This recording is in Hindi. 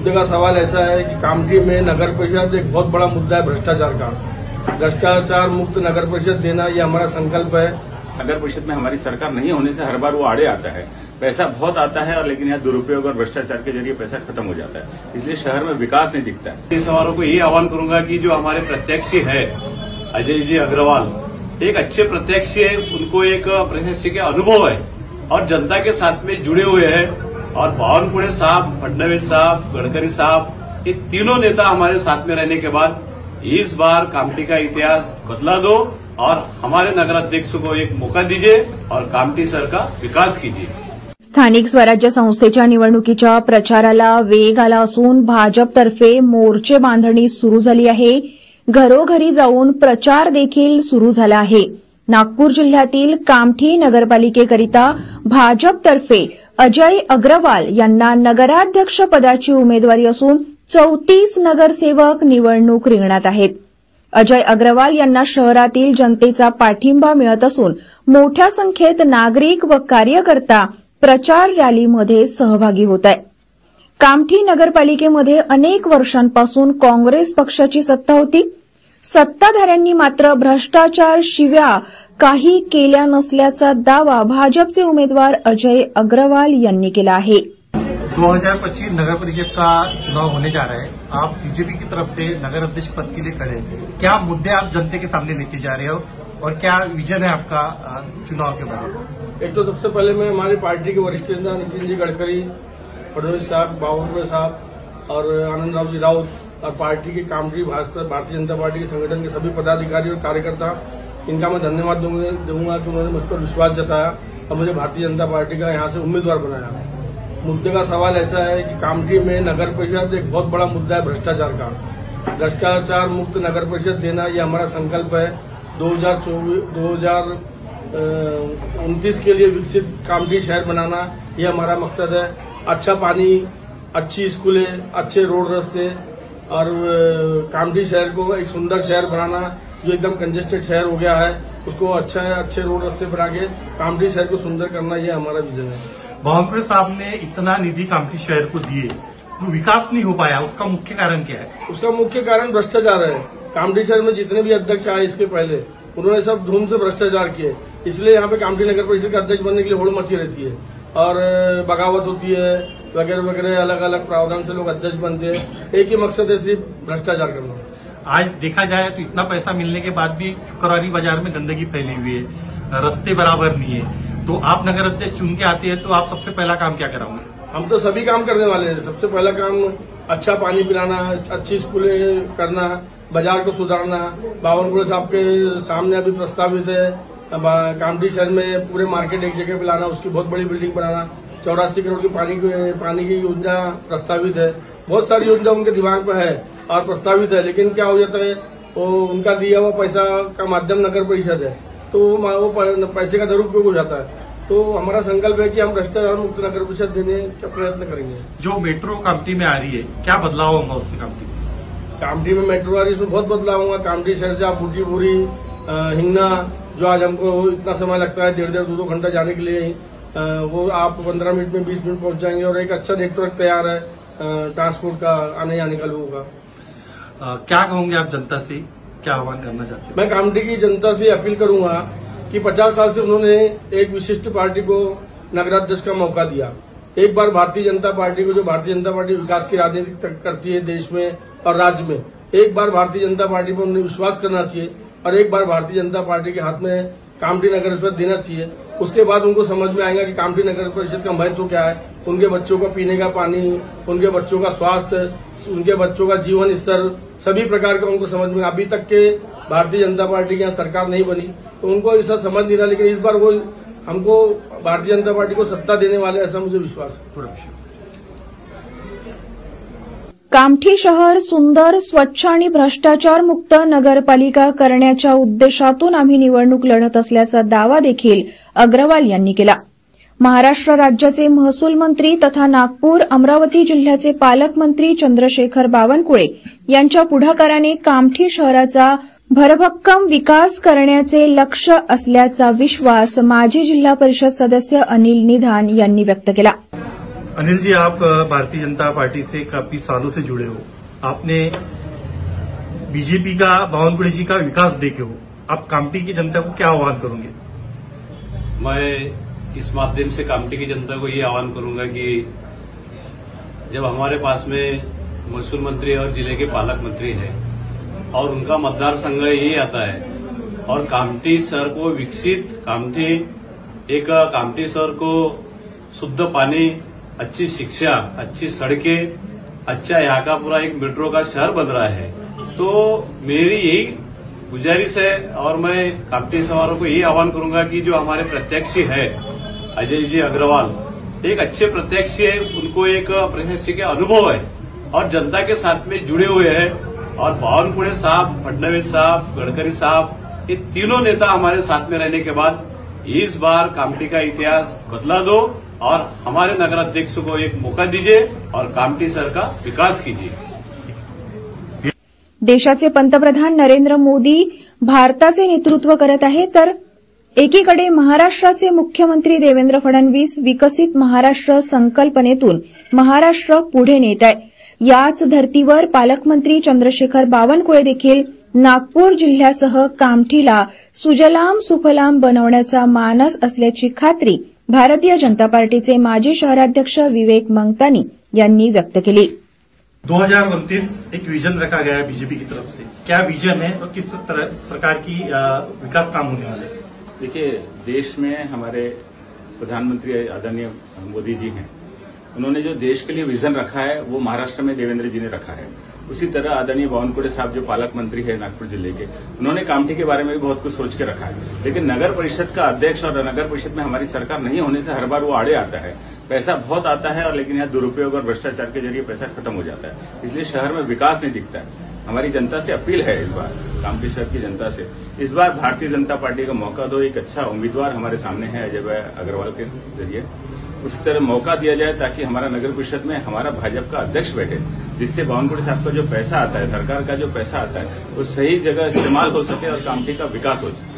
मुद्दे का सवाल ऐसा है कि कामठी में नगर परिषद एक बहुत बड़ा मुद्दा है भ्रष्टाचार का। भ्रष्टाचार मुक्त नगर परिषद देना ये हमारा संकल्प है। नगर परिषद में हमारी सरकार नहीं होने से हर बार वो आड़े आता है, पैसा बहुत आता है और लेकिन यहाँ दुरुपयोग और भ्रष्टाचार के जरिए पैसा खत्म हो जाता है, इसलिए शहर में विकास नहीं दिखता है। इन सवालों को ये आह्वान करूंगा कि जो हमारे प्रत्याशी है अजय जी अग्रवाल, एक अच्छे प्रत्याशी है, उनको एक प्रत्याशी के अनुभव है और जनता के साथ में जुड़े हुए हैं। और बावनकुळे साहब, फडणवीस साहब, गडकरी साहब, ये तीनों नेता हमारे साथ में रहने के बाद इस बार कामठी का इतिहास बदला दो और हमारे नगराध्यक्ष को एक मौका दीजिए और कामठी शहर का विकास कीजिए। स्थानिक स्वराज्य संस्थेच्या निवडणुकीच्या प्रचाराला वेग आला असून भाजपतर्फे मोर्चे बांधणी सुरू झाली आहे। घरोघरी जाऊन प्रचार देखील सुरू झाला आहे। नागपूर जिल्ह्यातील कामठी नगरपालिकेकरिता भाजपतर्फे अजय अग्रवाल यांना नगराध्यक्ष पदाची उमेदवारी असून 34 नगरसेवक निवडणूक रिंगणात आहेत। अजय अग्रवाल यांना शहरातील जनतेचा पाठिंबा मिळत असून मोठ्या संख्येत नागरिक व कार्यकर्ता प्रचार रॅलीमध्ये सहभागी होत आहेत। कामठी नगरपालिकेमध्ये अनेक वर्षांपासून काँग्रेस पक्षाची सत्ता होती। सत्ताधाऱ्यांनी मात्र भ्रष्टाचार शिव्या काही केल्या नसल्याचा दावा भाजपचे उमेदवार अजय अग्रवाल यांनी केला आहे। 2025 नगर परिषद का चुनाव होने जा रहा है। आप बीजेपी की तरफ से नगर अध्यक्ष पद के लिए खड़े हैं। क्या मुद्दे आप जनता के सामने लेके जा रहे हो और क्या विजन है आपका चुनाव के बाद? एक तो सबसे पहले मैं हमारी पार्टी के वरिष्ठ नेता नितिन जी गडकरी, फडणवीस साहब, बावनकुळे साहब और आनंदराव जी राउत और पार्टी के कामठी भारतीय जनता पार्टी के संगठन के सभी पदाधिकारी और कार्यकर्ता, इनका मैं धन्यवाद दूंगा कि उन्होंने मुझ पर विश्वास जताया और मुझे भारतीय जनता पार्टी का यहाँ से उम्मीदवार बनाया। मुद्दे का सवाल ऐसा है कि कामठी में नगर परिषद एक बहुत बड़ा मुद्दा है भ्रष्टाचार का। भ्रष्टाचार मुक्त नगर परिषद देना ये हमारा संकल्प है। 2029 के लिए विकसित कामठी शहर बनाना ये हमारा मकसद है। अच्छा पानी, अच्छी स्कूलें, अच्छे रोड रास्ते और कामठी शहर को एक सुंदर शहर बनाना, जो एकदम कंजेस्टेड शहर हो गया है उसको अच्छे रोड रास्ते बना के कामठी शहर को सुंदर करना ये हमारा विजन है। बावनकुळे साहब ने इतना निधि कामठी शहर को दिए तो विकास नहीं हो पाया, उसका मुख्य कारण क्या है? उसका मुख्य कारण भ्रष्टाचार है। कामठी शहर में जितने भी अध्यक्ष आए इसके पहले उन्होंने सब धूम से भ्रष्टाचार किए, इसलिए यहाँ पे कामठी नगर परिषद के अध्यक्ष बनने के लिए होड़ मची रहती है और बगावत होती है वगैरह वगैरह, अलग अलग प्रावधान से लोग अध्यक्ष बनते हैं। एक ही मकसद है, सिर्फ भ्रष्टाचार करना। आज देखा जाए तो इतना पैसा मिलने के बाद भी शुक्रवारी बाजार में गंदगी फैली हुई है, रास्ते बराबर नहीं है। तो आप नगर अध्यक्ष चुन के आते हैं तो आप सबसे पहला काम क्या कराओगे? हम तो सभी काम करने वाले हैं। सबसे पहला काम अच्छा पानी पिलाना, अच्छी स्कूलें करना, बाजार को सुधारना। बावनकुळे साहब के सामने अभी प्रस्तावित है कामठी शहर में पूरे मार्केट एक जगह पे लाना, उसकी बहुत बड़ी बिल्डिंग बनाना। 84 करोड़ की पानी की योजना प्रस्तावित है। बहुत सारी योजना उनके दिमाग में है और प्रस्तावित है, लेकिन क्या हो जाता है वो उनका दिया हुआ पैसा का माध्यम नगर परिषद है तो वो पैसे का दुरुपयोग हो जाता है। तो हमारा संकल्प है कि हम भ्रष्टाचार मुक्त नगर परिषद देने का प्रयत्न करेंगे। जो मेट्रो कामठी में आ रही है, क्या बदलाव होगा उससे? कामठी में मेट्रो आ रही है, उसमें बहुत बदलाव होगा। कामठी शहर से आप बूटीपुरी, हिंगना, जो आज हमको इतना समय लगता है 1.5-2 घंटा जाने के लिए, वो आप 15 मिनट में 20 मिनट पहुंच जाएंगे और एक अच्छा नेटवर्क तैयार है ट्रांसपोर्ट का, आने जाने का लोगों का। क्या कहोगे आप जनता से, क्या आह्वान करना चाहते हैं? मैं कामठी की जनता से अपील करूंगा कि 50 साल से उन्होंने एक विशिष्ट पार्टी को नगराध्यक्ष का मौका दिया। एक बार भारतीय जनता पार्टी को, जो भारतीय जनता पार्टी विकास की राजनीति करती है देश में और राज्य में, एक बार भारतीय जनता पार्टी पर उन्हें विश्वास करना चाहिए और एक बार भारतीय जनता पार्टी के हाथ में कामठी नगर परिषद देना चाहिए। उसके बाद उनको समझ में आएगा कि कामठी नगर परिषद का महत्व क्या है। उनके बच्चों का पीने का पानी, उनके बच्चों का स्वास्थ्य, उनके बच्चों का जीवन स्तर, सभी प्रकार का उनको समझ में। अभी तक के भारतीय जनता पार्टी की यहाँ सरकार नहीं बनी तो उनको ऐसा समझ नहीं रहा, लेकिन इस बार वो हमको भारतीय जनता पार्टी को सत्ता देने वाले, ऐसा मुझे विश्वास है। कामठी शहर सुंदर, स्वच्छ आणि भ्रष्टाचार मुक्त नगरपालिका करण्याच्या उद्देशातून आम्ही निवडणूक लढत असल्याचा दावा देखील अग्रवाल यांनी केला। महाराष्ट्र राज्याचे महसूल मंत्री तथा नागपूर अमरावती जिल्ह्याचे पालकमंत्री चंद्रशेखर बावनकुळे यांच्या पुढाकाराने कामठी शहराचा भरभक्कम विकास करण्याचे लक्ष्य असल्याचा विश्वास माजी जिल्हा परिषद सदस्य अनिल निधान यांनी व्यक्त केला। अनिल जी, आप भारतीय जनता पार्टी से काफी सालों से जुड़े हो। आपने बीजेपी का, बावनकुळे जी का विकास देखे हो। आप कामठी की जनता को क्या आह्वान करोगे? मैं इस माध्यम से कामठी की जनता को ये आह्वान करूंगा कि जब हमारे पास में महसूल मंत्री और जिले के पालक मंत्री हैं और उनका मतदार संघ यही आता है और कामठी शहर को विकसित, कामठी शहर को शुद्ध पानी, अच्छी शिक्षा, अच्छी सड़कें, अच्छा यहाँ का पूरा एक मेट्रो का शहर बन रहा है। तो मेरी यही गुजारिश है और मैं कामठी सवारों को यही आह्वान करूंगा कि जो हमारे प्रत्याशी है अजय जी अग्रवाल, एक अच्छे प्रत्याशी है, उनको एक प्रत्याशी के अनुभव है और जनता के साथ में जुड़े हुए हैं। और बावनकुळे साहब, फडणवीस साहब, गडकरी साहब, ये तीनों नेता हमारे साथ में रहने के बाद इस बार कामठी का इतिहास बदला दो और हमारे नगराध्यक्ष को एक मौका दीजिए और कामठी शहर का विकास कीजिए। देशाचे पंतप्रधान नरेंद्र मोदी भारताचे नेतृत्व करत आहेत, तर एकीकडे महाराष्ट्राचे मुख्यमंत्री देवेंद्र फडणवीस विकसित महाराष्ट्र संकल्पनेतून महाराष्ट्र पुढे नेत आहे। याच धर्तीवर पालकमंत्री चंद्रशेखर बावनकुळे देखील नागपूर जिल्ह्यासह कामठीला सुजलाम सुफलाम बनवण्याचा मानस असल्याची खात्री भारतीय जनता पार्टीचे माजी शहराध्यक्ष विवेक मंगतानी यांनी व्यक्त केली। 2029 एक विजन रखा गया है बीजेपी की तरफ से, क्या विजन है और किस प्रकार की विकास काम होने वाले हैं? देखिए, देश में हमारे प्रधानमंत्री आदरणीय मोदी जी हैं, उन्होंने जो देश के लिए विजन रखा है वो महाराष्ट्र में देवेंद्र जी ने रखा है। उसी तरह आदरणीय बावनकुळे साहब जो पालक मंत्री है नागपुर जिले के, उन्होंने कामठी के बारे में भी बहुत कुछ सोच के रखा है। लेकिन नगर परिषद का अध्यक्ष और नगर परिषद में हमारी सरकार नहीं होने से हर बार वो आड़े आता है। पैसा बहुत आता है और लेकिन यहाँ दुरुपयोग और भ्रष्टाचार के जरिए पैसा खत्म हो जाता है, इसलिए शहर में विकास नहीं दिखता है। हमारी जनता से अपील है, इस बार कामठी शहर की जनता से, इस बार भारतीय जनता पार्टी का मौका दो। एक अच्छा उम्मीदवार हमारे सामने है अजय भाई अग्रवाल के जरिए, उसी तरह मौका दिया जाए ताकि हमारा नगर परिषद में हमारा भाजपा का अध्यक्ष बैठे, जिससे बावनकुळे साहब का जो पैसा आता है, सरकार का जो पैसा आता है, वो सही जगह इस्तेमाल हो सके और कामठी का विकास हो सके।